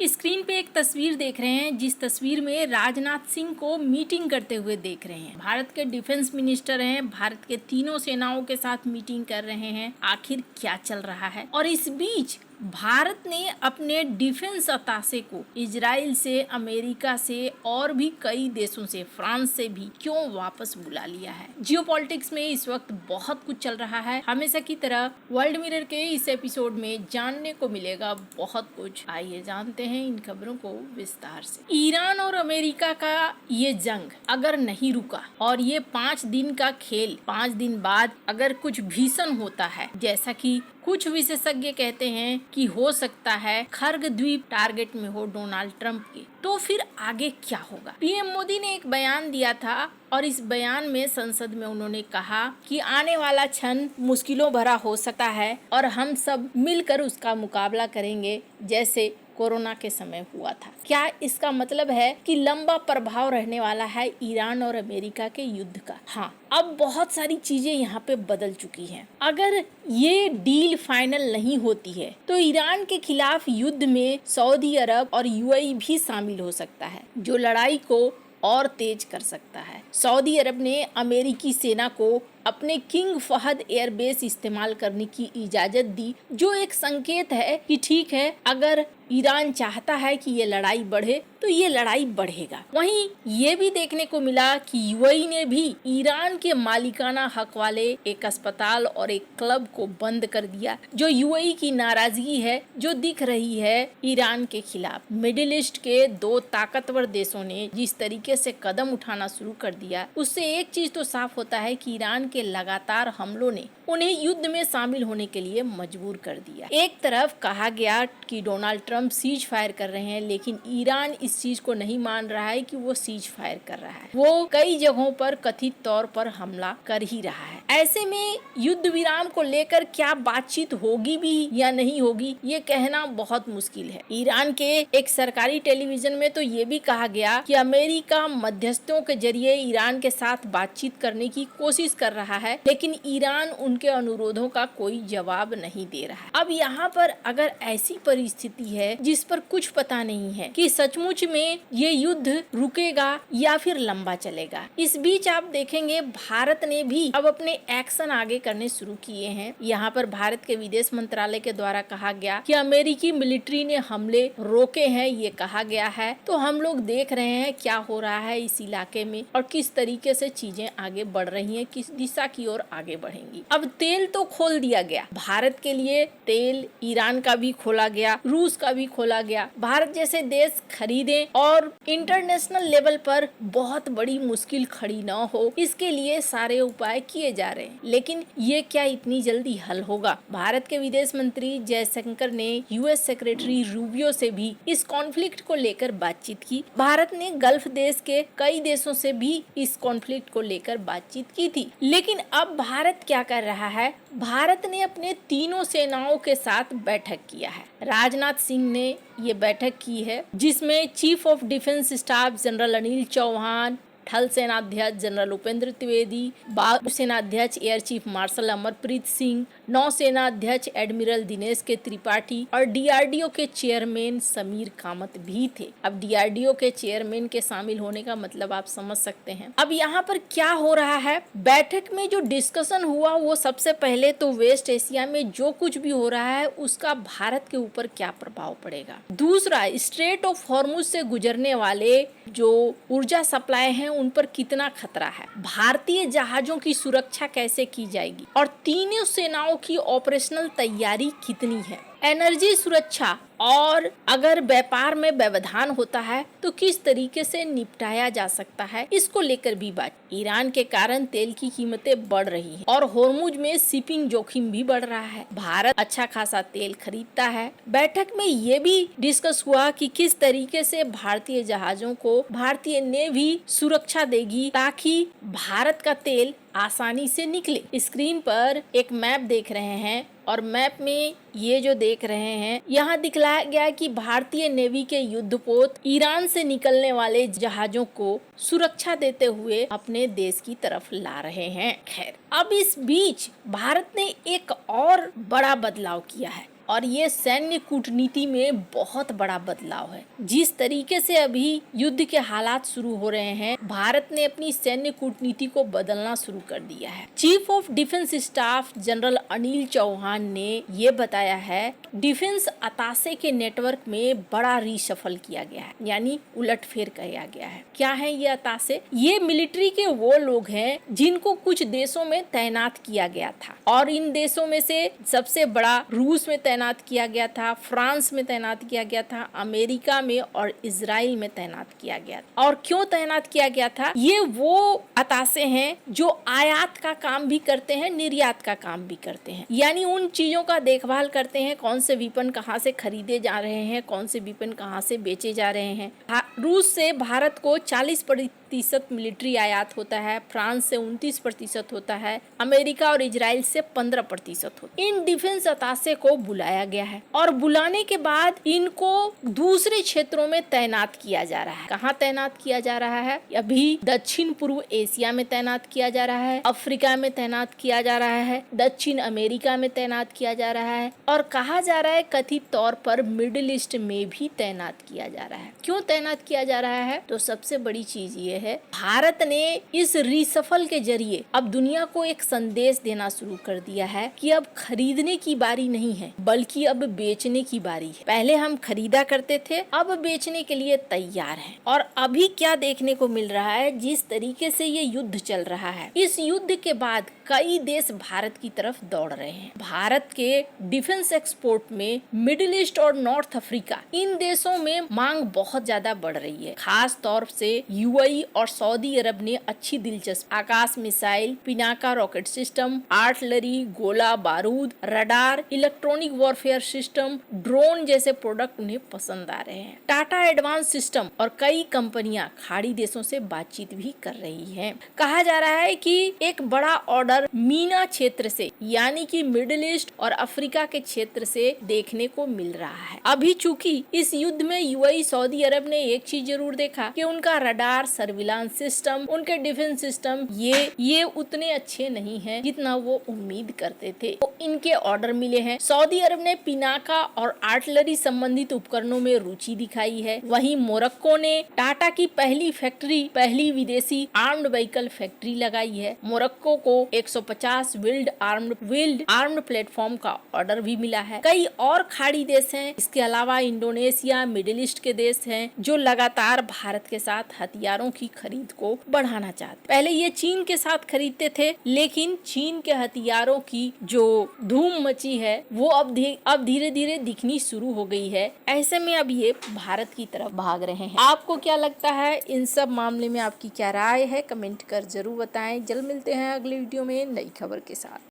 Screen पे एक तस्वीर देख रहे हैं, जिस तस्वीर में राजनाथ सिंह को मीटिंग करते हुए देख रहे हैं। भारत के डिफेंस मिनिस्टर हैं, भारत के तीनों सेनाओं के साथ मीटिंग कर रहे हैं। आखिर क्या चल रहा है? और इस बीच भारत ने अपने डिफेंस अताशे को इजराइल से, अमेरिका से और भी कई देशों से, फ्रांस से भी क्यों वापस बुला लिया है? जियोपॉलिटिक्स में इस वक्त बहुत कुछ चल रहा है। हमेशा की तरह वर्ल्ड मिरर के इस एपिसोड में जानने को मिलेगा बहुत कुछ। आइए जानते हैं इन खबरों को विस्तार से। ईरान और अमेरिका का ये जंग अगर नहीं रुका और ये 5 दिन का खेल 5 दिन बाद अगर कुछ भीषण होता है, जैसा कि कुछ विशेषज्ञ कहते हैं कि हो सकता है खर्ग द्वीप टारगेट में हो डोनाल्ड ट्रंप के, तो फिर आगे क्या होगा? पीएम मोदी ने एक बयान दिया था और इस बयान में संसद में उन्होंने कहा कि आने वाला क्षण मुश्किलों भरा हो सकता है और हम सब मिलकर उसका मुकाबला करेंगे जैसे कोरोना के समय हुआ था। क्या इसका मतलब है कि लंबा प्रभाव रहने वाला है ईरान और अमेरिका के युद्ध का? हाँ, अब बहुत सारी चीजें यहाँ पे बदल चुकी हैं। अगर ये डील फाइनल नहीं होती है तो ईरान के खिलाफ युद्ध में सऊदी अरब और यूएई भी शामिल हो सकता है, जो लड़ाई को और तेज कर सकता है। सऊदी अरब ने अमेरिकी सेना को अपने किंग फहद एयरबेस इस्तेमाल करने की इजाजत दी, जो एक संकेत है कि ठीक है, अगर ईरान चाहता है कि ये लड़ाई बढ़े तो ये लड़ाई बढ़ेगा। वहीं ये भी देखने को मिला कि यूएई ने भी ईरान के मालिकाना हक वाले एक अस्पताल और एक क्लब को बंद कर दिया, जो यूएई की नाराजगी है जो दिख रही है ईरान के खिलाफ। मिडिल ईस्ट के 2 ताकतवर देशों ने जिस तरीके से कदम उठाना शुरू कर दिया, उससे एक चीज तो साफ होता है कि ईरान के लगातार हमलों ने उन्हें युद्ध में शामिल होने के लिए मजबूर कर दिया। एक तरफ कहा गया कि डोनाल्ड ट्रंप सीज फायर कर रहे हैं, लेकिन ईरान इस चीज को नहीं मान रहा है कि वो सीज फायर कर रहा है। वो कई जगहों पर कथित तौर पर हमला कर ही रहा है। ऐसे में युद्ध विराम को लेकर क्या बातचीत होगी भी या नहीं होगी, ये कहना बहुत मुश्किल है। ईरान के एक सरकारी टेलीविजन में तो ये भी कहा गया कि अमेरिका मध्यस्थों के जरिए ईरान के साथ बातचीत करने की कोशिश कर रहा है, लेकिन ईरान उनके अनुरोधों का कोई जवाब नहीं दे रहा है। अब यहाँ पर अगर ऐसी परिस्थिति है जिस पर कुछ पता नहीं है कि सचमुच में ये युद्ध रुकेगा या फिर लंबा चलेगा, इस बीच आप देखेंगे भारत ने भी अब अपने एक्शन आगे करने शुरू किए हैं। यहाँ पर भारत के विदेश मंत्रालय के द्वारा कहा गया कि अमेरिकी मिलिट्री ने हमले रोके हैं, ये कहा गया है। तो हम लोग देख रहे हैं क्या हो रहा है इस इलाके में और किस तरीके से चीजें आगे बढ़ रही हैं, किस दिशा की ओर आगे बढ़ेंगी। अब तेल तो खोल दिया गया भारत के लिए, तेल ईरान का भी खोला गया, रूस का भी खोला गया। भारत जैसे देश खरीदे और इंटरनेशनल लेवल पर बहुत बड़ी मुश्किल खड़ी न हो, इसके लिए सारे उपाय किए जा रहे हैं। लेकिन ये क्या इतनी जल्दी हल होगा? भारत के विदेश मंत्री जयशंकर ने यूएस सेक्रेटरी रूबियो से भी इस कॉन्फ्लिक्ट को लेकर बातचीत की। भारत ने गल्फ देश के कई देशों से भी इस कॉन्फ्लिक्ट को लेकर बातचीत की थी। लेकिन अब भारत क्या कर रहा है? भारत ने अपने तीनों सेनाओं के साथ बैठक किया है। राजनाथ सिंह ने ये बैठक की है, जिसमें chief of defence staff general Anil Chauhan, थल सेनाध्यक्ष जनरल उपेंद्र द्विवेदी, वायु सेनाध्यक्ष air chief marshal Amarpreet Singh, नौसेना अध्यक्ष एडमिरल दिनेश के त्रिपाठी और डीआरडीओ के चेयरमैन समीर कामत भी थे। अब डीआरडीओ के चेयरमैन के शामिल होने का मतलब आप समझ सकते हैं। अब यहाँ पर क्या हो रहा है? बैठक में जो डिस्कशन हुआ वो सबसे पहले तो वेस्ट एशिया में जो कुछ भी हो रहा है उसका भारत के ऊपर क्या प्रभाव पड़ेगा। दूसरा, स्ट्रेट ऑफ हॉर्मुज से गुजरने वाले जो ऊर्जा सप्लाई है उन पर कितना खतरा है, भारतीय जहाजों की सुरक्षा कैसे की जाएगी और तीनों सेनाओं की ऑपरेशनल तैयारी कितनी है, एनर्जी सुरक्षा और अगर व्यापार में व्यवधान होता है तो किस तरीके से निपटाया जा सकता है, इसको लेकर भी बात। ईरान के कारण तेल की कीमतें बढ़ रही हैं और होर्मुज में शिपिंग जोखिम भी बढ़ रहा है। भारत अच्छा खासा तेल खरीदता है। बैठक में ये भी डिस्कस हुआ कि किस तरीके से भारतीय जहाजों को भारतीय नेवी सुरक्षा देगी ताकि भारत का तेल आसानी से निकले। स्क्रीन पर एक मैप देख रहे हैं और मैप में ये जो देख रहे हैं, यहाँ दिखलाया गया कि भारतीय नेवी के युद्धपोत ईरान से निकलने वाले जहाजों को सुरक्षा देते हुए अपने देश की तरफ ला रहे हैं। खैर, अब इस बीच भारत ने एक और बड़ा बदलाव किया है। और ये सैन्य कूटनीति में बहुत बड़ा बदलाव है। जिस तरीके से अभी युद्ध के हालात शुरू हो रहे हैं, भारत ने अपनी सैन्य कूटनीति को बदलना शुरू कर दिया है। Chief of defence staff general Anil Chauhan ने ये बताया है, डिफेंस अताशे के नेटवर्क में बड़ा रीशफल किया गया है, यानी उलटफेर किया गया है। क्या है ये अताशे? ये मिलिट्री के वो लोग हैं जिनको कुछ देशों में तैनात किया गया था, और इन देशों में से सबसे बड़ा रूस में तैनात किया गया था, फ्रांस में तैनात किया गया था, अमेरिका में और इजराइल में तैनात किया गया था। और क्यों तैनात किया गया था? ये वो अताशे हैं जो आयात का काम भी करते हैं, निर्यात का काम भी करते हैं, यानी उन चीजों का देखभाल करते हैं, कौन से विपन कहाँ से खरीदे जा रहे हैं, कौन से विपन कहाँ से बेचे जा रहे हैं। रूस से भारत को 40% मिलिट्री आयात होता है, फ्रांस से 29% होता है, अमेरिका और इजराइल से 15% होता है। इन डिफेंस अताशे को बुलाया गया है और बुलाने के बाद इनको दूसरे क्षेत्रों में तैनात किया जा रहा है। कहाँ तैनात किया जा रहा है? अभी दक्षिण पूर्व एशिया में तैनात किया जा रहा है, अफ्रीका में तैनात किया जा रहा है, दक्षिण अमेरिका में तैनात किया जा रहा है, और कहा जा रहा है कथित तौर पर मिडिल ईस्ट में भी तैनात किया जा रहा है। क्यों तैनात किया जा रहा है? तो सबसे बड़ी चीज ये है, भारत ने इस रीसफल के जरिए अब दुनिया को एक संदेश देना शुरू कर दिया है कि अब खरीदने की बारी नहीं है, बल्कि अब बेचने की बारी है। पहले हम खरीदा करते थे, अब बेचने के लिए तैयार हैं। और अभी क्या देखने को मिल रहा है, जिस तरीके से ये युद्ध चल रहा है, इस युद्ध के बाद कई देश भारत की तरफ दौड़ रहे हैं। भारत के डिफेंस एक्सपोर्ट में मिडिल ईस्ट और नॉर्थ अफ्रीका, इन देशों में मांग बहुत ज्यादा बढ़ रही है। खास तौर से यूएई और सऊदी अरब ने अच्छी दिलचस्पी Akash missile, Pinaka rocket system, artillery, गोला बारूद, radar, electronic warfare system, drone जैसे प्रोडक्ट उन्हें पसंद आ रहे हैं। टाटा एडवांस सिस्टम और कई कंपनियां खाड़ी देशों से बातचीत भी कर रही हैं। कहा जा रहा है कि एक बड़ा ऑर्डर मीना क्षेत्र से, यानी कि मिडिल ईस्ट और अफ्रीका के क्षेत्र से देखने को मिल रहा है। अभी चूंकि इस युद्ध में यूएई सऊदी अरब ने एक चीज जरूर देखा कि उनका रडार, सर्विलांस सिस्टम, उनके डिफेंस सिस्टम ये उतने अच्छे नहीं हैं जितना वो उम्मीद करते थे। तो इनके ऑर्डर मिले हैं। सऊदी अरब ने पिनाका और आर्टिलरी संबंधित उपकरणों में रुचि दिखाई है। वहीं मोरक्को ने टाटा की पहली विदेशी आर्म्ड व्हीकल फैक्ट्री लगाई है। मोरक्को को 150 व्हील्ड आर्म्ड प्लेटफॉर्म का ऑर्डर भी मिला है। कई और खाड़ी देश हैं, इसके अलावा इंडोनेशिया, मिडिल ईस्ट के देश हैं जो लगातार भारत के साथ हथियारों की खरीद को बढ़ाना चाहते। पहले ये चीन के साथ खरीदते थे, लेकिन चीन के हथियारों की जो धूम मची है वो अब धीरे धीरे दिखनी शुरू हो गई है। ऐसे में अब ये भारत की तरफ भाग रहे हैं। आपको क्या लगता है इन सब मामले में? आपकी क्या राय है? कमेंट कर जरूर बताएं। जल्द मिलते हैं अगले वीडियो में नई खबर के साथ।